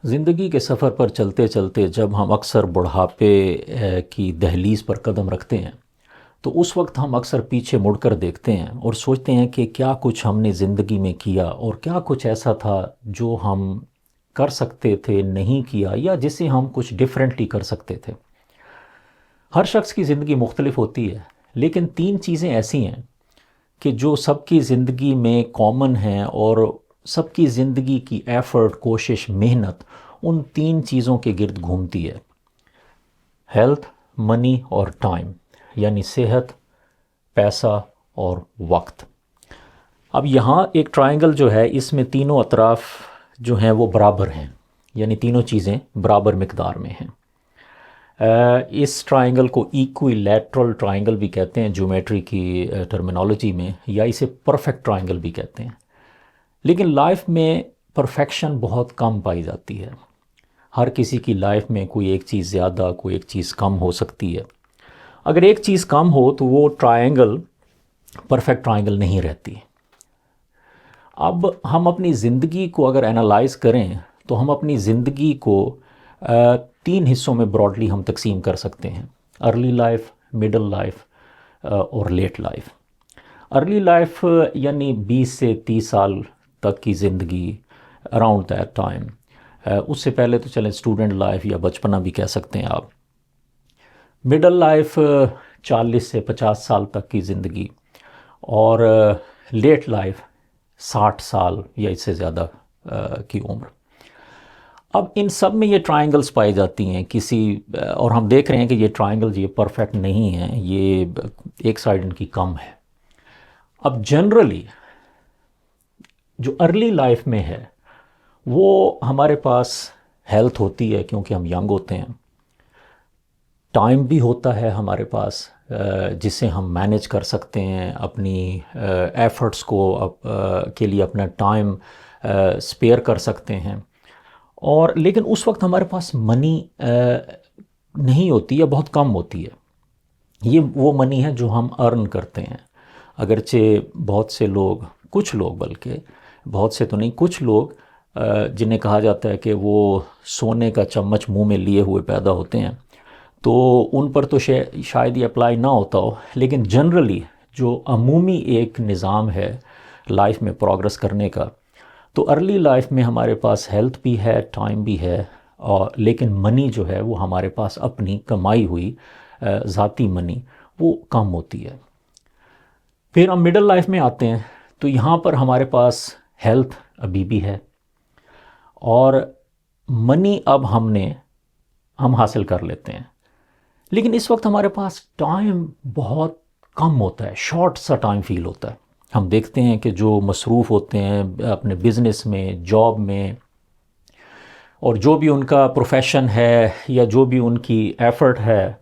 زندگی کے سفر پر چلتے چلتے جب ہم اکثر بڑھاپے کی دہلیز پر قدم رکھتے ہیں تو اس وقت ہم اکثر پیچھے مڑ کر دیکھتے ہیں اور سوچتے ہیں کہ کیا کچھ ہم نے زندگی میں کیا اور کیا کچھ ایسا تھا جو ہم کر سکتے تھے نہیں کیا یا جسے ہم کچھ ڈیفرنٹلی کر سکتے تھے۔ ہر شخص کی زندگی مختلف ہوتی ہے، لیکن تین چیزیں ایسی ہیں کہ جو سب کی زندگی میں کامن ہیں اور سب کی زندگی کی ایفرٹ، کوشش، محنت ان تین چیزوں کے گرد گھومتی ہے: ہیلتھ، منی اور ٹائم، یعنی صحت، پیسہ اور وقت۔ اب یہاں ایک ٹرائنگل جو ہے اس میں تینوں اطراف جو ہیں وہ برابر ہیں، یعنی تینوں چیزیں برابر مقدار میں ہیں۔ اس ٹرائنگل کو ایکوی لیٹرل ٹرائنگل بھی کہتے ہیں جیومیٹری کی ٹرمینالوجی میں، یا اسے پرفیکٹ ٹرائنگل بھی کہتے ہیں۔ لیکن لائف میں پرفیکشن بہت کم پائی جاتی ہے۔ ہر کسی کی لائف میں کوئی ایک چیز زیادہ، کوئی ایک چیز کم ہو سکتی ہے۔ اگر ایک چیز کم ہو تو وہ ٹرائنگل پرفیکٹ ٹرائنگل نہیں رہتی۔ اب ہم اپنی زندگی کو اگر انالائز کریں تو ہم اپنی زندگی کو تین حصوں میں براڈلی ہم تقسیم کر سکتے ہیں: ارلی لائف، مڈل لائف اور لیٹ لائف۔ ارلی لائف یعنی 20 سے 30 سال تک کی زندگی، اراؤنڈ دیٹ ٹائم۔ اس سے پہلے تو چلیں اسٹوڈنٹ لائف یا بچپنا بھی کہہ سکتے ہیں آپ۔ مڈل لائف 40 سے 50 سال تک کی زندگی، اور لیٹ لائف 60 سال یا اس سے زیادہ کی عمر۔ اب ان سب میں یہ ٹرائنگلز پائی جاتی ہیں اور ہم دیکھ رہے ہیں کہ یہ ٹرائنگلز یہ پرفیکٹ نہیں ہیں، یہ ایک سائڈ ان کی کم ہے۔ اب جنرلی جو ارلی لائف میں ہے وہ ہمارے پاس ہیلتھ ہوتی ہے کیونکہ ہم ینگ ہوتے ہیں، ٹائم بھی ہوتا ہے ہمارے پاس جسے ہم مینیج کر سکتے ہیں، اپنی ایفرٹس کے لیے اپنا ٹائم سپیئر کر سکتے ہیں، اور لیکن اس وقت ہمارے پاس منی نہیں ہوتی یا بہت کم ہوتی ہے۔ یہ وہ منی ہے جو ہم ارن کرتے ہیں۔ اگرچہ بہت سے لوگ، کچھ لوگ بلکہ، بہت سے تو نہیں، کچھ لوگ جنہیں کہا جاتا ہے کہ وہ سونے کا چمچ منہ میں لیے ہوئے پیدا ہوتے ہیں، تو ان پر تو شاید یہ اپلائی نہ ہوتا ہو، لیکن جنرلی جو عمومی ایک نظام ہے لائف میں پروگرس کرنے کا، تو ارلی لائف میں ہمارے پاس ہیلتھ بھی ہے، ٹائم بھی ہے، لیکن منی جو ہے وہ ہمارے پاس اپنی کمائی ہوئی ذاتی منی وہ کم ہوتی ہے۔ پھر ہم مڈل لائف میں آتے ہیں تو یہاں پر ہمارے پاس ہیلتھ ابھی بھی ہے، اور منی اب ہم حاصل کر لیتے ہیں، لیکن اس وقت ہمارے پاس ٹائم بہت کم ہوتا ہے، شارٹ سا ٹائم فیل ہوتا ہے۔ ہم دیکھتے ہیں کہ جو مصروف ہوتے ہیں اپنے بزنس میں، جاب میں، اور جو بھی ان کا پروفیشن ہے یا جو بھی ان کی ایفرٹ ہے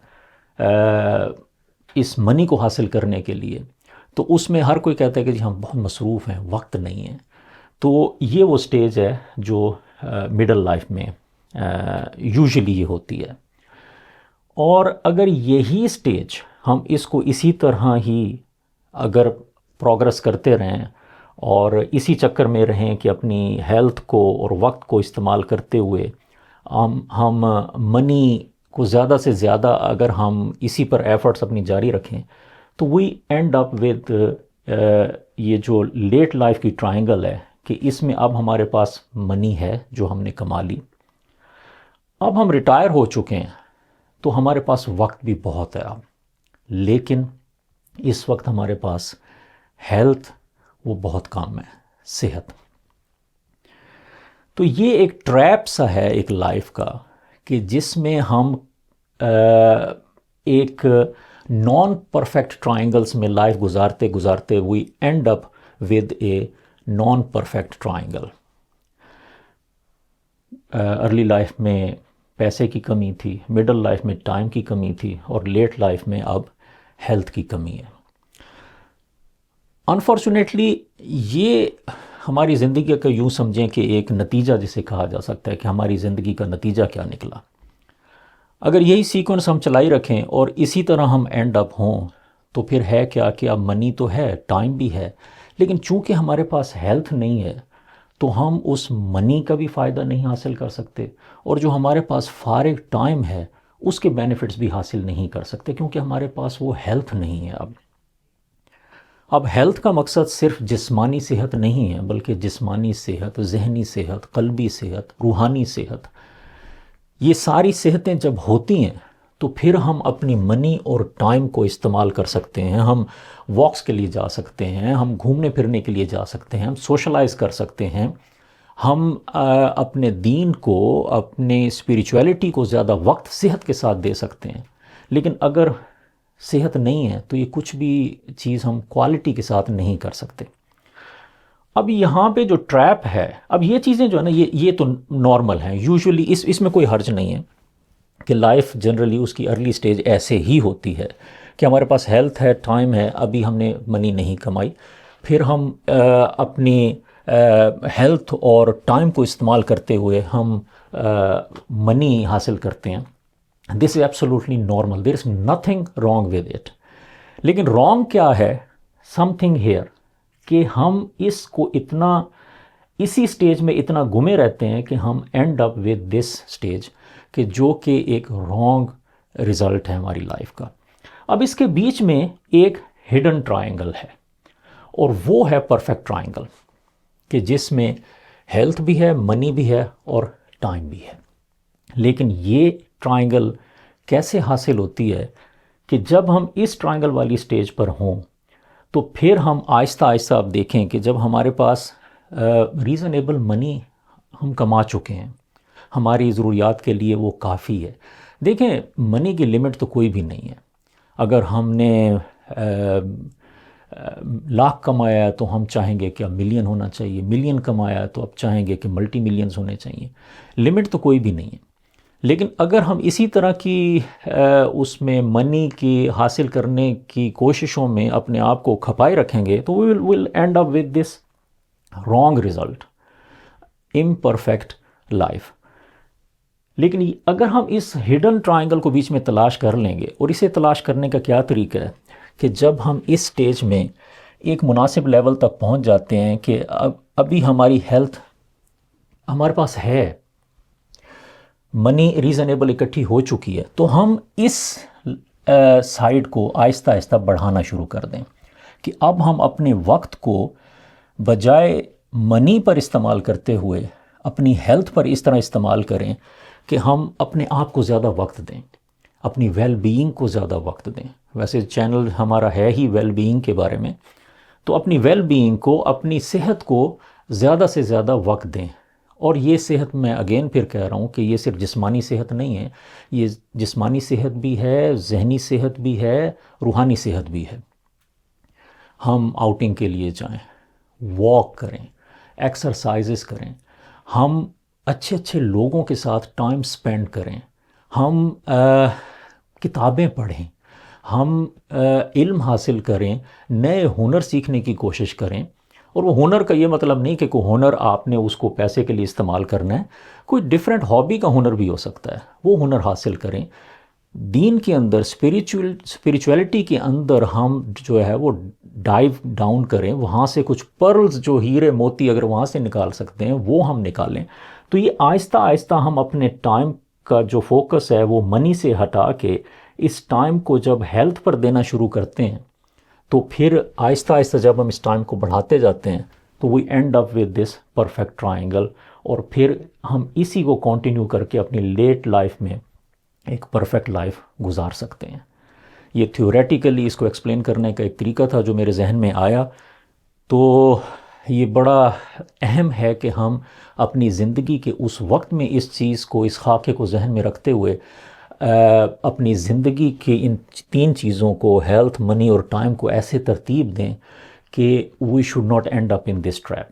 اس منی کو حاصل کرنے کے لیے، تو اس میں ہر کوئی کہتا ہے کہ جی ہم بہت مصروف ہیں، وقت نہیں ہے۔ تو یہ وہ سٹیج ہے جو مڈل لائف میں یوزلی یہ ہوتی ہے۔ اور اگر یہی سٹیج ہم اس کو اسی طرح ہی اگر پروگرس کرتے رہیں اور اسی چکر میں رہیں کہ اپنی ہیلتھ کو اور وقت کو استعمال کرتے ہوئے ہم منی کو زیادہ سے زیادہ اگر ہم اسی پر ایفرٹس اپنی جاری رکھیں، تو وی اینڈ اپ ود یہ جو لیٹ لائف کی ٹرائنگل ہے کہ اس میں اب ہمارے پاس منی ہے جو ہم نے کما لی، اب ہم ریٹائر ہو چکے ہیں تو ہمارے پاس وقت بھی بہت ہے اب، لیکن اس وقت ہمارے پاس ہیلتھ وہ بہت کم ہے، صحت۔ تو یہ ایک ٹریپ سا ہے ایک لائف کا کہ جس میں ہم ایک نان پرفیکٹ ٹرائنگلز میں لائف گزارتے گزارتے we end up with a non perfect triangle. Early life میں پیسے کی کمی تھی، مڈل لائف میں ٹائم کی کمی تھی، اور لیٹ لائف میں اب ہیلتھ کی کمی ہے۔ انفارچونیٹلی یہ ہماری زندگی کا یوں سمجھیں کہ ایک نتیجہ جسے کہا جا سکتا ہے کہ ہماری زندگی کا نتیجہ کیا نکلا۔ اگر یہی سیکوینس ہم چلائی رکھیں اور اسی طرح ہم اینڈ اپ ہوں تو پھر ہے کیا کہ اب منی تو ہے، ٹائم بھی ہے، لیکن چونکہ ہمارے پاس ہیلتھ نہیں ہے تو ہم اس منی کا بھی فائدہ نہیں حاصل کر سکتے، اور جو ہمارے پاس فارغ ٹائم ہے اس کے بینیفٹس بھی حاصل نہیں کر سکتے، کیونکہ ہمارے پاس وہ ہیلتھ نہیں ہے۔ اب ہیلتھ کا مقصد صرف جسمانی صحت نہیں ہے، بلکہ جسمانی صحت، ذہنی صحت، قلبی صحت، روحانی صحت، یہ ساری صحتیں جب ہوتی ہیں تو پھر ہم اپنی منی اور ٹائم کو استعمال کر سکتے ہیں، ہم واکس کے لیے جا سکتے ہیں، ہم گھومنے پھرنے کے لیے جا سکتے ہیں، ہم سوشلائز کر سکتے ہیں، ہم اپنے دین کو، اپنے اسپریچویلٹی کو زیادہ وقت صحت کے ساتھ دے سکتے ہیں۔ لیکن اگر صحت نہیں ہے تو یہ کچھ بھی چیز ہم کوالٹی کے ساتھ نہیں کر سکتے۔ اب یہاں پہ جو ٹریپ ہے، اب یہ چیزیں جو ہے نا، یہ تو نارمل ہیں، یوزولی اس میں کوئی حرج نہیں ہے کہ لائف جنرلی اس کی ارلی سٹیج ایسے ہی ہوتی ہے کہ ہمارے پاس ہیلتھ ہے، ٹائم ہے، ابھی ہم نے منی نہیں کمائی، پھر ہم اپنی ہیلتھ اور ٹائم کو استعمال کرتے ہوئے ہم منی حاصل کرتے ہیں۔ This is absolutely normal, there is nothing wrong with it. لیکن رانگ کیا ہے؟ سم تھنگ ہیئر، کہ ہم اس کو اسی سٹیج میں اتنا گمے رہتے ہیں کہ ہم and up with this stage, کہ جو کہ ایک رانگ رزلٹ ہے ہماری لائف کا۔ اب اس کے بیچ میں ایک ہڈن ٹرائنگل ہے، اور وہ ہے پرفیکٹ ٹرائنگل، کہ جس میں ہیلتھ بھی ہے، منی بھی ہے، اور ٹائم بھی ہے۔ لیکن یہ ٹرائنگل کیسے حاصل ہوتی ہے؟ کہ جب ہم اس ٹرائنگل والی سٹیج پر ہوں تو پھر ہم آہستہ آہستہ اب دیکھیں کہ جب ہمارے پاس ریزنیبل منی ہم کما چکے ہیں، ہماری ضروریات کے لیے وہ کافی ہے۔ دیکھیں، منی کی لمٹ تو کوئی بھی نہیں ہے۔ اگر ہم نے لاکھ کمایا ہے تو ہم چاہیں گے کہ اب ملین ہونا چاہیے، ملین کمایا ہے تو اب چاہیں گے کہ ملٹی ملینز ہونے چاہیے، لمٹ تو کوئی بھی نہیں ہے۔ لیکن اگر ہم اسی طرح کی اس میں منی کی حاصل کرنے کی کوششوں میں اپنے آپ کو کھپائے رکھیں گے تو we will end up with this wrong result, imperfect life۔ لیکن اگر ہم اس ہڈن ٹرائنگل کو بیچ میں تلاش کر لیں گے، اور اسے تلاش کرنے کا کیا طریقہ ہے کہ جب ہم اس سٹیج میں ایک مناسب لیول تک پہنچ جاتے ہیں کہ ابھی ہماری ہیلتھ ہمارے پاس ہے، منی ریزنیبل اکٹھی ہو چکی ہے، تو ہم اس سائڈ کو آہستہ آہستہ بڑھانا شروع کر دیں کہ اب ہم اپنے وقت کو بجائے منی پر استعمال کرتے ہوئے اپنی ہیلتھ پر اس طرح استعمال کریں کہ ہم اپنے آپ کو زیادہ وقت دیں، اپنی ویل بینگ کو زیادہ وقت دیں۔ ویسے چینل ہمارا ہے ہی ویل بینگ کے بارے میں، تو اپنی ویل بینگ کو، اپنی صحت کو زیادہ سے زیادہ وقت دیں۔ اور یہ صحت، میں اگین پھر کہہ رہا ہوں کہ یہ صرف جسمانی صحت نہیں ہے، یہ جسمانی صحت بھی ہے، ذہنی صحت بھی ہے، روحانی صحت بھی ہے۔ ہم آؤٹنگ کے لیے جائیں، واک کریں، ایکسرسائزز کریں، ہم اچھے اچھے لوگوں کے ساتھ ٹائم سپینڈ کریں، ہم کتابیں پڑھیں، ہم علم حاصل کریں، نئے ہنر سیکھنے کی کوشش کریں۔ اور وہ ہنر کا یہ مطلب نہیں کہ کوئی ہنر آپ نے اس کو پیسے کے لیے استعمال کرنا ہے، کوئی ڈیفرنٹ ہابی کا ہنر بھی ہو سکتا ہے، وہ ہنر حاصل کریں۔ دین کے اندر، اسپریچویلٹی کے اندر ہم جو ہے وہ ڈائیو ڈاؤن کریں، وہاں سے کچھ پرلز، جو ہیرے موتی اگر وہاں سے نکال سکتے ہیں وہ ہم نکالیں۔ تو یہ آہستہ آہستہ ہم اپنے ٹائم کا جو فوکس ہے وہ منی سے ہٹا کے اس ٹائم کو جب ہیلتھ پر دینا شروع کرتے ہیں، تو پھر آہستہ آہستہ جب ہم اس ٹائم کو بڑھاتے جاتے ہیں تو we end up with this perfect triangle, اور پھر ہم اسی کو کنٹینیو کر کے اپنی لیٹ لائف میں ایک پرفیکٹ لائف گزار سکتے ہیں۔ یہ تھیوریٹیکلی اس کو ایکسپلین کرنے کا ایک طریقہ تھا جو میرے ذہن میں آیا۔ تو یہ بڑا اہم ہے کہ ہم اپنی زندگی کے اس وقت میں اس چیز کو، اس خاکے کو ذہن میں رکھتے ہوئے اپنی زندگی کی ان تین چیزوں کو، ہیلتھ، منی اور ٹائم کو، ایسے ترتیب دیں کہ we should not end up in this trap.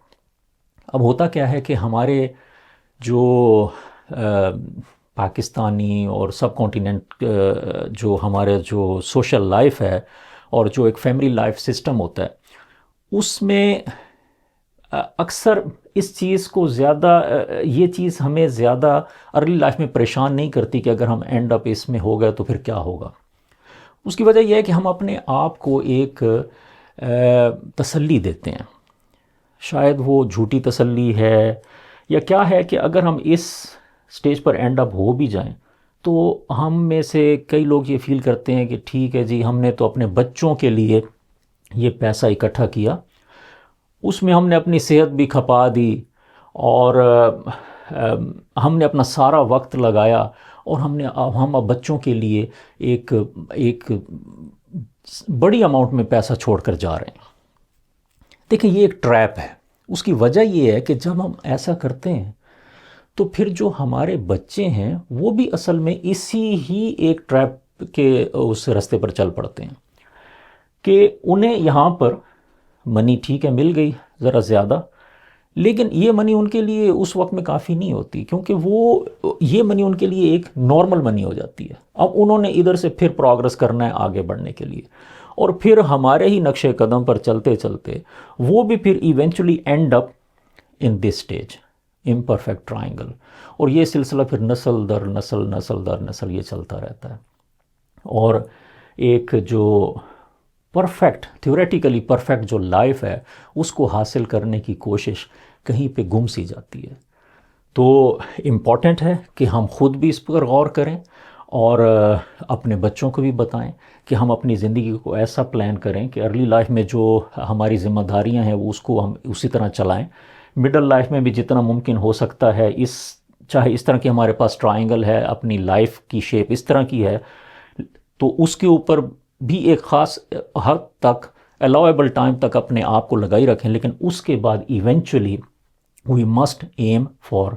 اب ہوتا کیا ہے کہ ہمارے جو پاکستانی اور سب کانٹیننٹ جو ہمارے جو سوشل لائف ہے اور جو ایک فیملی لائف سسٹم ہوتا ہے، اس میں اکثر اس چیز کو زیادہ، یہ چیز ہمیں زیادہ ارلی لائف میں پریشان نہیں کرتی کہ اگر ہم اینڈ اپ اس میں ہو گئے تو پھر کیا ہوگا۔ اس کی وجہ یہ ہے کہ ہم اپنے آپ کو ایک تسلی دیتے ہیں، شاید وہ جھوٹی تسلی ہے یا کیا ہے کہ اگر ہم اس سٹیج پر اینڈ اپ ہو بھی جائیں تو ہم میں سے کئی لوگ یہ فیل کرتے ہیں کہ ٹھیک ہے جی، ہم نے تو اپنے بچوں کے لیے یہ پیسہ اکٹھا کیا، اس میں ہم نے اپنی صحت بھی کھپا دی، اور ہم نے اپنا سارا وقت لگایا، اور ہم اب بچوں کے لیے ایک بڑی اماؤنٹ میں پیسہ چھوڑ کر جا رہے ہیں۔ دیکھیں، یہ ایک ٹریپ ہے۔ اس کی وجہ یہ ہے کہ جب ہم ایسا کرتے ہیں تو پھر جو ہمارے بچے ہیں وہ بھی اصل میں اسی ہی ایک ٹریپ کے اس راستے پر چل پڑتے ہیں کہ انہیں یہاں پر منی ٹھیک ہے مل گئی ذرا زیادہ، لیکن یہ منی ان کے لیے اس وقت میں کافی نہیں ہوتی، کیونکہ یہ منی ان کے لیے ایک نارمل منی ہو جاتی ہے۔ اب انہوں نے ادھر سے پھر پروگرس کرنا ہے آگے بڑھنے کے لیے، اور پھر ہمارے ہی نقش قدم پر چلتے چلتے وہ بھی پھر eventually and up in this stage, imperfect triangle, اور یہ سلسلہ پھر نسل در نسل، نسل در نسل یہ چلتا رہتا ہے، اور ایک جو پرفیکٹ، تھیوریٹیکلی پرفیکٹ جو لائف ہے اس کو حاصل کرنے کی کوشش کہیں پہ گم سی جاتی ہے۔ تو امپورٹنٹ ہے کہ ہم خود بھی اس پر غور کریں اور اپنے بچوں کو بھی بتائیں کہ ہم اپنی زندگی کو ایسا پلان کریں کہ ارلی لائف میں جو ہماری ذمہ داریاں ہیں وہ اس کو ہم اسی طرح چلائیں، مڈل لائف میں بھی جتنا ممکن ہو سکتا ہے چاہے اس طرح کی ہمارے پاس ٹرائنگل ہے، اپنی لائف کی شیپ اس طرح کی ہے، تو اس کے اوپر بھی ایک خاص حد تک الاویبل ٹائم تک اپنے آپ کو لگائی رکھیں، لیکن اس کے بعد eventually we must aim for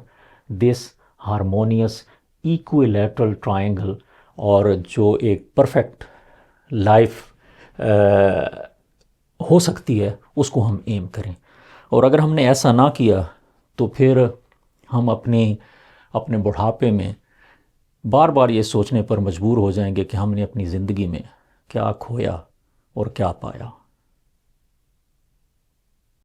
this harmonious equilateral triangle, اور جو ایک پرفیکٹ لائف ہو سکتی ہے اس کو ہم ایم کریں۔ اور اگر ہم نے ایسا نہ کیا تو پھر ہم اپنے بڑھاپے میں بار بار یہ سوچنے پر مجبور ہو جائیں گے کہ ہم نے اپنی زندگی میں کیا کھویا اور کیا پایا۔